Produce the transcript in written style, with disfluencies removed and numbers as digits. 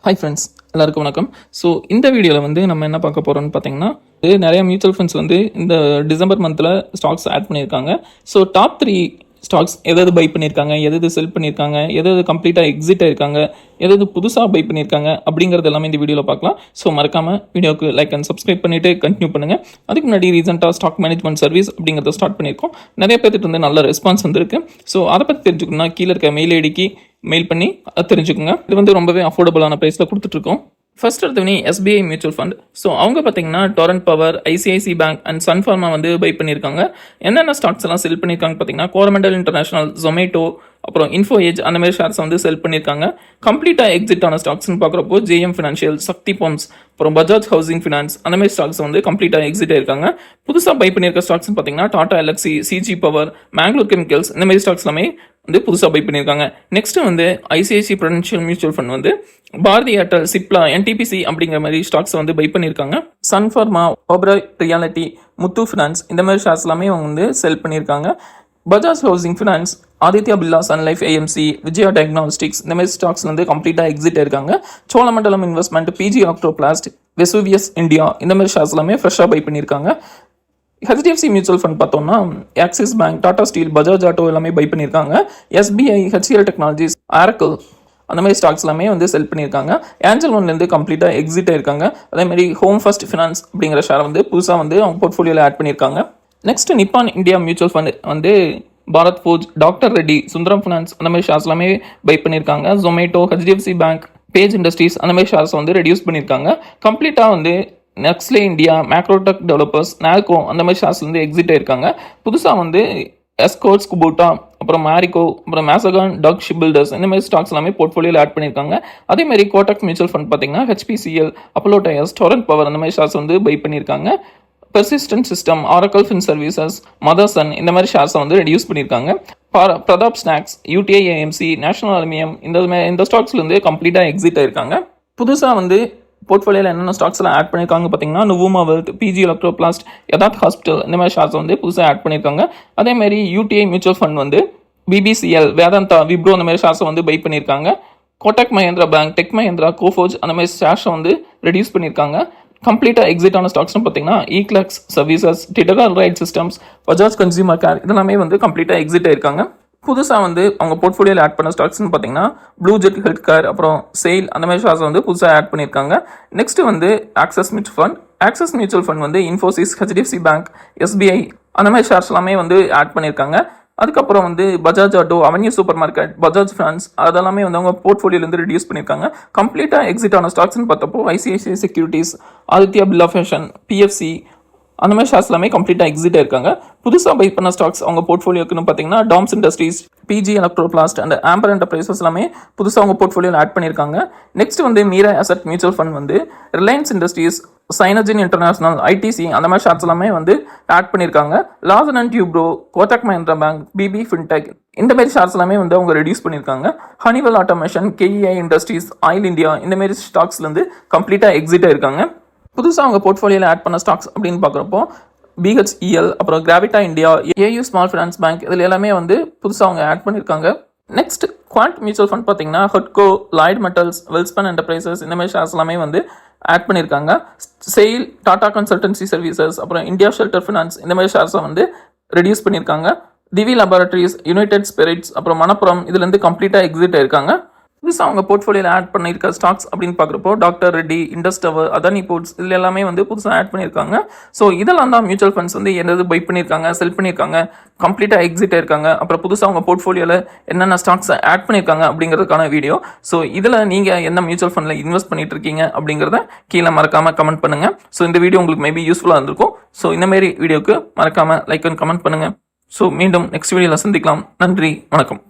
Hi friends, எல்லாருக்கும் வணக்கம். So இந்த வீடியோவில் வந்து நம்ம என்ன பார்க்க போகிறோம்னு பார்த்தீங்கன்னா, நிறைய மியூச்சுவல் ஃபண்ட்ஸ் வந்து இந்த டிசம்பர் மந்தில் ஸ்டாக்ஸ் ஆட் பண்ணியிருக்காங்க. ஸோ டாப் 3 ஸ்டாக்ஸ் எதாவது பை பண்ணியிருக்காங்க, எதாவது செல் பண்ணியிருக்காங்க, எதாவது கம்ப்ளீட்டாக எக்ஸிட் ஆயிருக்காங்க, எதாவது புதுசாக பை பண்ணியிருக்காங்க அப்படிங்கிறது எல்லாமே இந்த வீடியோவில் பார்க்கலாம். ஸோ மறக்காமல் வீடியோக்கு லைக் அண்ட் சப்ஸ்கிரைப் பண்ணிவிட்டு கண்டினியூ பண்ணுங்கள். அதுக்கு முன்னாடி ரீசெண்டாக ஸ்டாக் மேனேஜ்மெண்ட் சர்வீஸ் அப்படிங்கிறத ஸ்டார்ட் பண்ணியிருக்கோம். நிறைய பேர்த்துட்டு வந்து நல்ல ரெஸ்பான்ஸ் வந்துருக்கு. ஸோ அதை பற்றி தெரிஞ்சுக்கணும்னா கீழே இருக்க மெயில் ஐடிக்கு மெயில் பண்ணி அதை தெரிஞ்சுக்கோங்க. இது வந்து ரொம்பவே அஃபோர்டபுளான ப்ரைஸில் கொடுத்துட்ருக்கோம். ஃபர்ஸ்ட் எடுத்தவனே எஸ்பிஐ மியூச்சுவல் ஃபண்ட். ஸோ அவங்க பார்த்தீங்கன்னா Torrent Power, ICICI bank and Sun Pharma வந்து பை பண்ணியிருக்காங்க. என்னென்ன ஸ்டாக்ஸ் எல்லாம் செல் பண்ணியிருக்காங்க பார்த்தீங்கன்னா, கோரமண்டல் இன்டர்நேஷனல், ஜொமேட்டோ, அப்புறம் இன்ஃபோ ஏஜ், அந்த மாதிரி ஷேர்ஸ் வந்து செல் பண்ணியிருக்காங்க. கம்ப்ளீட்டாக எக்ஸிட் ஆன ஸ்டாக்ஸ்னு பார்க்குறப்போ ஜேஎம் ஃபினான்ஷியல், சக்தி பம்ப்ஸ், அப்புறம் பஜாஜ் ஹவுசிங் ஃபினான்ஸ், அந்த மாதிரி ஸ்டாக்ஸ் வந்து கம்ப்ளீட்டாக எக்ஸிட் ஆயிருக்காங்க. புதுசாக பை பண்ணியிருக்க ஸ்டாக்ஸ்னு பார்த்தீங்கன்னா Tata LXI, CG power, Mangalore chemicals, இந்த மாதிரி ஸ்டாக்ஸ் எல்லாமே வந்து புதுசாக பை பண்ணியிருக்காங்க. நெக்ஸ்ட் வந்து ஐசிஐசி ப்ரூடென்ஷியல் மியூச்சுவல் ஃபண்ட் வந்து பாரதி ஏர்டெல், சிப்லா, என்டிபிசி அப்படிங்கிற மாதிரி ஸ்டாக்ஸ் வந்து பை பண்ணியிருக்காங்க. Sun Pharma, Oberoi Realty, Muthoot Finance, இந்த மாதிரி ஷேர்ஸ் எல்லாமே அவங்க வந்து செல் பண்ணியிருக்காங்க. Bajaj Housing Finance, Aditya Birla, Sun Life, AMC, Vijaya Diagnostics, இந்த மாதிரி ஸ்டாக்ஸ் வந்து கம்ப்ளீட்டாக எக்ஸிட் ஆயிருக்காங்க. சோழமண்டலம் இன்வெஸ்ட்மெண்ட், பிஜி ஆக்டோபிளாஸ்ட், வெசூவியஸ் இந்தியா, இந்த மாதிரி ஷேர்ஸ் எல்லாமே ஃப்ரெஷ்ஷாக பை பண்ணியிருக்காங்க. ஹெச்டிஎஃப்சி மியூச்சுவல் ஃபண்ட் பார்த்தோம்னா Axis Bank, Tata Steel, Bajaj Auto எல்லாமே பை பண்ணியிருக்காங்க. எஸ்பிஐ, ஹெச்சிஎல் டெக்னாலஜிஸ், ஆரக்கிள், அந்த மாதிரி ஸ்டாக்ஸ் எல்லாமே வந்து செல் பண்ணியிருக்காங்க. ஏஞ்சல் ஒன்லேருந்து கம்ப்ளீட்டாக எக்ஸிட் ஆயிருக்காங்க. அதேமாதிரி ஹோம் ஃபர்ஸ்ட் ஃபினான்ஸ் அப்படிங்கிற ஷேர் வந்து புதுசாக வந்து அவங்க போர்ட்ஃபோலியோவில் ஆட் பண்ணியிருக்காங்க. Next Nippon India mutual fund வந்து Bharat Forge, Doctor Reddy, Sundaram Finance, அந்த மாதிரி ஷேர்ஸ் எல்லாமே பை பண்ணியிருக்காங்க. Zomato, HDFC Bank, Page Industries, அந்த மாதிரி ஷேர்ஸ் வந்து ரெடியூஸ் பண்ணியிருக்காங்க. கம்ப்ளீட்டாக வந்து Nestle India, Macrotech Developers, Nalco, அந்த மாதிரி ஷேர்ஸ் வந்து எக்ஸிட் ஆயிருக்காங்க. புதுசாக வந்து எஸ்கோட்ஸ், குபூட்டா, அப்புறம் மேரிகோ, அப்புறம் மேசகான், டக் ஷிப் பில்டர்ஸ், இந்த மாதிரி ஸ்டாக்ஸ் எல்லாமே போர்ட்ஃபோலியோவில் ஆட் பண்ணியிருக்காங்க. அதேமாதிரி கோட்டக் மியூச்சுவல் ஃபண்ட் பார்த்தீங்கன்னா HPCL, Apollo tyres, torrent power, அந்த மாதிரி ஷேர்ஸ் வந்து பை பண்ணியிருக்காங்க. Persistent system, oracle fin services, Motherson, இந்த மாதிரி ஷேர்ஸை வந்து ரெடியூஸ் பண்ணியிருக்காங்க. Pratap snacks, UTI AMC, national aluminium, இந்த ஸ்டாக்ஸ்லேருந்து கம்ப்ளீட்டாக எக்ஸிட் ஆயிருக்காங்க. புதுசாக வந்து போர்ட்ஃபோலியோவில் என்னென்ன ஸ்டாக்ஸ் எல்லாம் ஆட் பண்ணியிருக்காங்க பார்த்தீங்கன்னா, நுவுமா வெல்த், பிஜி எலக்ட்ரோபிளாஸ்ட், யதார்த் ஹாஸ்பிட்டல், இந்த மாதிரி ஷேர்ஸ் வந்து புதுசாக ஆட் பண்ணியிருக்காங்க. அதேமாதிரி யூடிஐ மியூச்சுவல் ஃபண்ட் வந்து பிபிசிஎல், வேதாந்தா, விப்ரோ, அந்த மாதிரி ஷேர்ஸை வந்து பை பண்ணியிருக்காங்க. கோட்டக் மஹேந்திரா பேங்க், டெக் மஹேந்திரா, கோஃபோஜ், அந்த மாதிரி ஷேர்ஸை வந்து ரெடியூஸ் பண்ணியிருக்காங்க. கம்ப்ளீட்டாக எக்ஸிட் ஆன ஸ்டாக்ஸ்னு பார்த்தீங்கன்னா eClerx Services, Titagarh Rail Systems, Bajaj Consumer Care, இதெல்லாமே வந்து கம்ப்ளீட்டாக எக்ஸிட் ஆயிருக்காங்க. புதுசாக வந்து அவங்க போர்ட்ஃபோலியோவில் ஆட் பண்ண ஸ்டாக்ஸ்னு பார்த்தீங்கன்னா ப்ளூ ஜெட் ஹெல்த் கேர், அப்புறம் செயில், அந்த மாதிரி ஷேர்ஸ் வந்து புதுசாக ஆட் பண்ணியிருக்காங்க. நெக்ஸ்ட் வந்து access mutual fund. Access mutual fund வந்து இன்ஃபோசிஸ், ஹெச்டிஎஃப்சி பேங்க், எஸ்பிஐ, அந்த மாதிரி ஷேர்ஸ் எல்லாமே வந்து ஆட் பண்ணியிருக்காங்க. அதுக்கப்புறம் வந்து Bajaj auto, avenue super market, Bajaj finance, அதெல்லாமே வந்து அவங்க போர்ட்ஃபோலியோலேருந்து ரெடியூஸ் பண்ணியிருக்காங்க. கம்ப்ளீட்டாக எக்ஸிட் ஆன ஸ்டாக்ஸ்னு பார்த்தப்போ ICICI securities, Aditya Birla fashion, PFC, அந்த மாதிரி ஷேர்ஸ் எல்லாமே கம்ப்ளீட்டாக எக்ஸிட் ஆயிருக்காங்க. புதுசாக பை பண்ண ஸ்டாக்ஸ் அவங்க போர்ட்ஃபோலியோக்குன்னு பார்த்தீங்கன்னா DOMS Industries, PG Electroplast and Amber Enterprises எல்லாமே புதுசாக அவங்க போர்ட்ஃபோலியோவில் ஆட் பண்ணியிருக்காங்க. நெக்ஸ்ட் வந்து மீரா அசெட் மியூச்சுவல் ஃபண்ட் வந்து Reliance Industries, Syngene International, ITC, அந்த மாதிரி ஷேர்ஸ் எல்லாமே வந்து ஆட் பண்ணியிருக்காங்க. Larsen and Toubro, Kotak Mahindra Bank, PB Fintech, இந்த மாதிரி ஷேர்ஸ் எல்லாமே வந்து அவங்க ரெடியூஸ் பண்ணியிருக்காங்க. Honeywell Automation, KEI Industries, Oil India, இந்த மாதிரி ஸ்டாக்ஸ்லேருந்து கம்ப்ளீட்டாக எக்ஸிட் ஆயிருக்காங்க. புதுசாக அவங்க போர்ட்ஃபோலியோவில் ஆட் பண்ண ஸ்டாக்ஸ் அப்படின்னு பார்க்குறப்போ பிஹெச்இஎல், அப்புறம் கிராவிட்டா India, AU small finance bank, இதில் எல்லாமே வந்து புதுசாக அவங்க ஆட் பண்ணியிருக்காங்க. நெக்ஸ்ட் குவாண்ட் மியூச்சுவல் ஃபண்ட் பார்த்தீங்கன்னா ஹட்கோ, லாய்ட் மெட்டல்ஸ், வெல்ஸ்பன் என்டர்பிரைசஸ், இந்த மாதிரி ஷேர்ஸ் எல்லாமே வந்து ஆட் பண்ணியிருக்காங்க. செயில், டாடா கன்சல்டன்சி சர்வீசஸ், அப்புறம் இந்தியா ஷெல்டர் ஃபினான்ஸ், இந்த மாதிரி ஷேர்ஸை வந்து ரெடியூஸ் பண்ணியிருக்காங்க. திவி லேபரட்டரிஸ், யுனைடெட் ஸ்பிரிட்ஸ், அப்புறம் மணப்புரம், இதுலேருந்து கம்ப்ளீட்டாக எக்ஸிட் ஆயிருக்காங்க. புதுசாக அவங்க போர்ட்ஃபோலியோவில் ஆட் பண்ணியிருக்க ஸ்டாக்ஸ் அப்படின்னு பார்க்குறப்போ doctor Reddy, Indus tower, Adani ports, இதில் எல்லாமே வந்து புதுசாக ஆட் பண்ணியிருக்காங்க. ஸோ இதெல்லாம் தான் மியூச்சுவல் ஃபண்ட்ஸ் வந்து என்னது பை பண்ணியிருக்காங்க, செல் பண்ணியிருக்காங்க, கம்ப்ளீட்டாக எக்ஸிட் ஆயிருக்காங்க. அப்புறம் புதுசாக அவங்க போர்ட்ஃபோலியோவில் என்னென்ன ஸ்டாக்ஸ் ஆட் பண்ணியிருக்காங்க அப்படிங்கிறதுக்கான வீடியோ. ஸோ இதில் நீங்கள் என்ன மியூச்சுவல் ஃபண்டில் இன்வெஸ்ட் பண்ணிட்டு இருக்கீங்க அப்படிங்கிறத கீழே மறக்காமல் கமெண்ட் பண்ணுங்கள். ஸோ இந்த வீடியோ உங்களுக்கு மேபி யூஸ்ஃபுல்லாக இருந்திருக்கும். ஸோ இந்தமாரி வீடியோக்கு மறக்காமல் லைக் அண்ட் கமெண்ட் பண்ணுங்கள். ஸோ மீண்டும் நெக்ஸ்ட் வீடியோவில் சந்திக்கலாம். நன்றி, வணக்கம்.